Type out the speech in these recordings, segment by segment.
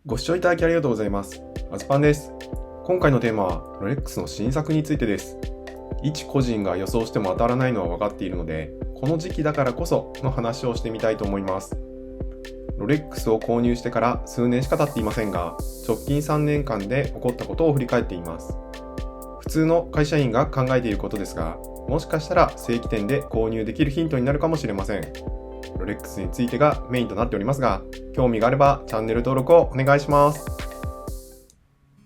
ご視聴いただきありがとうございます。アズパンです。今回のテーマはロレックスの新作についてです。一個人が予想しても当たらないのは分かっているので、この時期だからこその話をしてみたいと思います。ロレックスを購入してから数年しか経っていませんが、直近3年間で起こったことを振り返っています。普通の会社員が考えていることですが、もしかしたら正規店で購入できるヒントになるかもしれません。ロレックスについてがメインとなっておりますが、興味があればチャンネル登録をお願いします。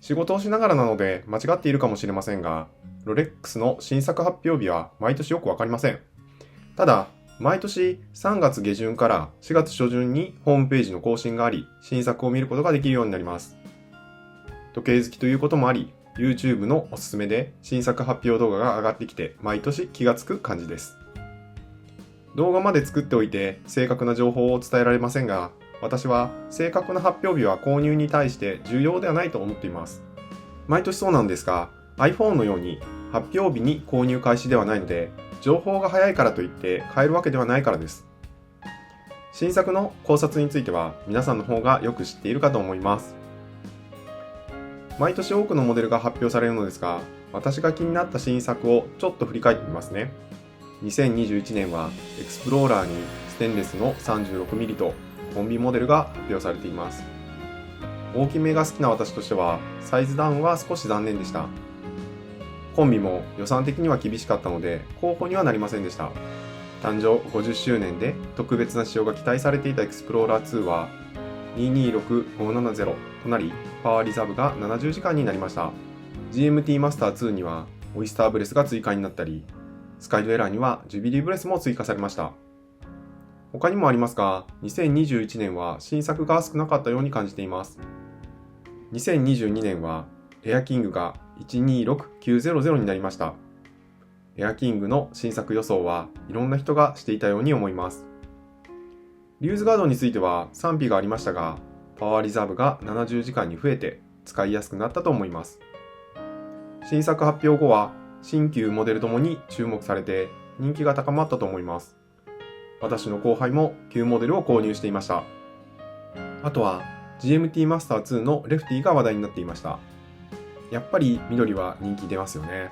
仕事をしながらなので間違っているかもしれませんが、ロレックスの新作発表日は毎年よくわかりません。ただ、毎年3月下旬から4月初旬にホームページの更新があり、新作を見ることができるようになります。時計好きということもあり、YouTube のおすすめで新作発表動画が上がってきて、毎年気がつく感じです。動画まで作っておいて正確な情報を伝えられませんが、私は正確な発表日は購入に対して重要ではないと思っています。毎年そうなんですが、iPhone のように発表日に購入開始ではないので、情報が早いからといって買えるわけではないからです。新作の考察については皆さんの方がよく知っているかと思います。毎年多くのモデルが発表されるのですが、私が気になった新作をちょっと振り返ってみますね。2021年はエクスプローラーにステンレスの 36mm とコンビモデルが発表されています。大きめが好きな私としてはサイズダウンは少し残念でした。コンビも予算的には厳しかったので候補にはなりませんでした。誕生50周年で特別な仕様が期待されていたエクスプローラー2は226570となり、パワーリザーブが70時間になりました。 GMT マスター2にはオイスターブレスが追加になったり、スカイドエラーにはジュビリーブレスも追加されました。他にもありますが、2021年は新作が少なかったように感じています。2022年はエアキングが126900になりました。エアキングの新作予想はいろんな人がしていたように思います。リューズガードについては賛否がありましたが、パワーリザーブが70時間に増えて使いやすくなったと思います。新作発表後は新旧モデルともに注目されて人気が高まったと思います。私の後輩も旧モデルを購入していました。あとは GMT マスター2のレフティが話題になっていました。やっぱり緑は人気出ますよね。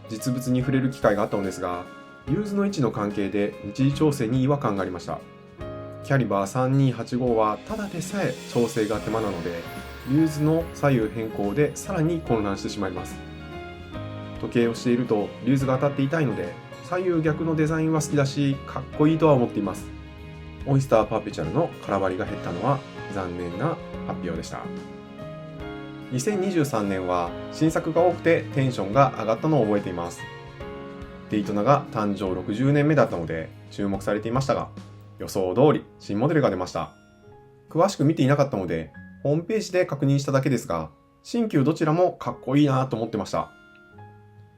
実物に触れる機会があったのですが、ユーズの位置の関係で日時調整に違和感がありました。キャリバー3285はただでさえ調整が手間なので、ユーズの左右変更でさらに混乱してしまいます。時計をしているとリューズが当たっていたいので、左右逆のデザインは好きだしかっこいいとは思っています。オイスターパーペチュアルの空張りが減ったのは残念な発表でした。2023年は新作が多くてテンションが上がったのを覚えています。デイトナが誕生60年目だったので注目されていましたが、予想通り新モデルが出ました。詳しく見ていなかったのでホームページで確認しただけですが、新旧どちらもかっこいいなと思ってました。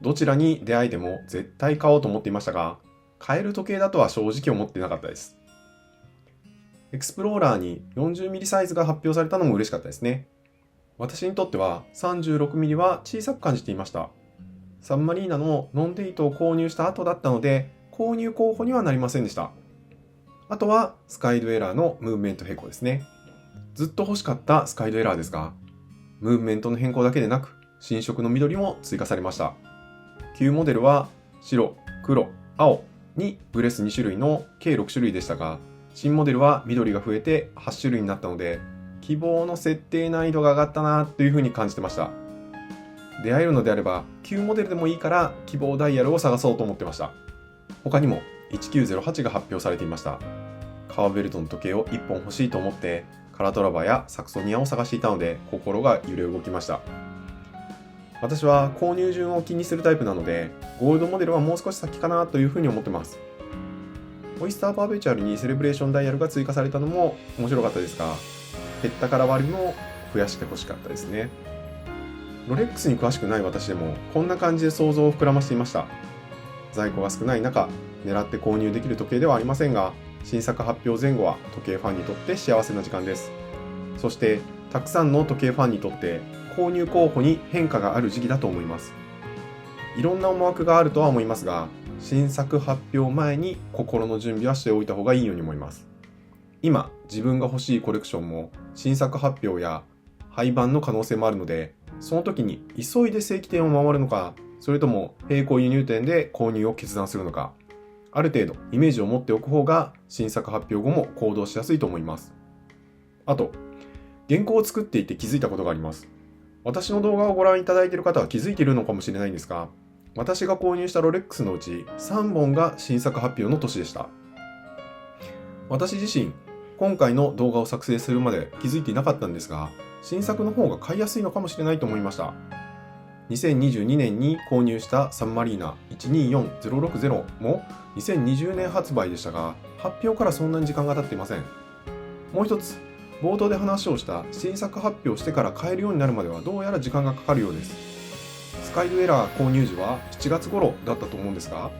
どちらに出会えても絶対買おうと思っていましたが、買える時計だとは正直思っていなかったです。エクスプローラーに 40mm サイズが発表されたのも嬉しかったですね。私にとっては 36mm は小さく感じていました。サンマリーナのノンデイトを購入した後だったので購入候補にはなりませんでした。あとはスカイドエラーのムーブメント変更ですね。ずっと欲しかったスカイドエラーですが、ムーブメントの変更だけでなく新色の緑も追加されました。旧モデルは白、黒、青にブレス2種類の計6種類でしたが、新モデルは緑が増えて8種類になったので、希望の設定難易度が上がったなというふうに感じてました。出会えるのであれば旧モデルでもいいから希望ダイヤルを探そうと思ってました。他にも1908が発表されていました。カーベルトの時計を1本欲しいと思ってカラトラバやサクソニアを探していたので心が揺れ動きました。私は購入順を気にするタイプなので、ゴールドモデルはもう少し先かなというふうに思ってます。オイスターパーペチュアルにセレブレーションダイヤルが追加されたのも面白かったですが、減ったから割りも増やしてほしかったですね。ロレックスに詳しくない私でもこんな感じで想像を膨らましていました。在庫が少ない中、狙って購入できる時計ではありませんが、新作発表前後は時計ファンにとって幸せな時間です。そしてたくさんの時計ファンにとって購入候補に変化がある時期だと思います。いろんな思惑があるとは思いますが、新作発表前に心の準備はしておいた方がいいように思います。今自分が欲しいコレクションも新作発表や廃盤の可能性もあるので、その時に急いで正規店を回るのか、それとも並行輸入店で購入を決断するのか、ある程度イメージを持っておく方が新作発表後も行動しやすいと思います。あと、原稿を作っていて気づいたことがあります。私の動画をご覧いただいている方は気づいているのかもしれないんですが、私が購入したロレックスのうち3本が新作発表の年でした。私自身、今回の動画を作成するまで気づいていなかったんですが、新作の方が買いやすいのかもしれないと思いました。2022年に購入したサンマリーナ124060も2020年発売でしたが、発表からそんなに時間が経っていません。もう一つ、冒頭で話をした新作発表してから買えるようになるまではどうやら時間がかかるようです。スカイドエラー購入時は7月頃だったと思うんですが、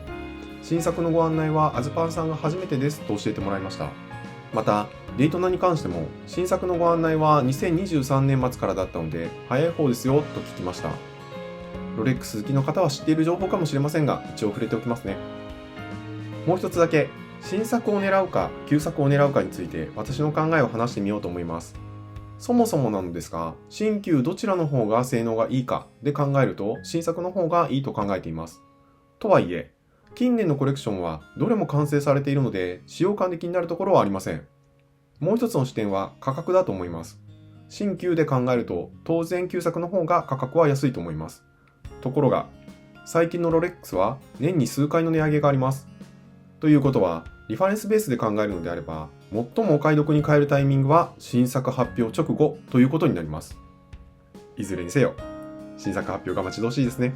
新作のご案内はアズパンさんが初めてですと教えてもらいました。また、デイトナに関しても新作のご案内は2023年末からだったので早い方ですよと聞きました。ロレックス好きの方は知っている情報かもしれませんが、一応触れておきますね。もう一つだけ、新作を狙うか旧作を狙うかについて私の考えを話してみようと思います。そもそもなのですが、新旧どちらの方が性能がいいかで考えると新作の方がいいと考えています。とはいえ、近年のコレクションはどれも完成されているので使用感で気になるところはありません。もう一つの視点は価格だと思います。新旧で考えると当然旧作の方が価格は安いと思います。ところが、最近のロレックスは年に数回の値上げがあります。ということは、リファレンスベースで考えるのであれば、最もお買い得に買えるタイミングは新作発表直後ということになります。いずれにせよ、新作発表が待ち遠しいですね。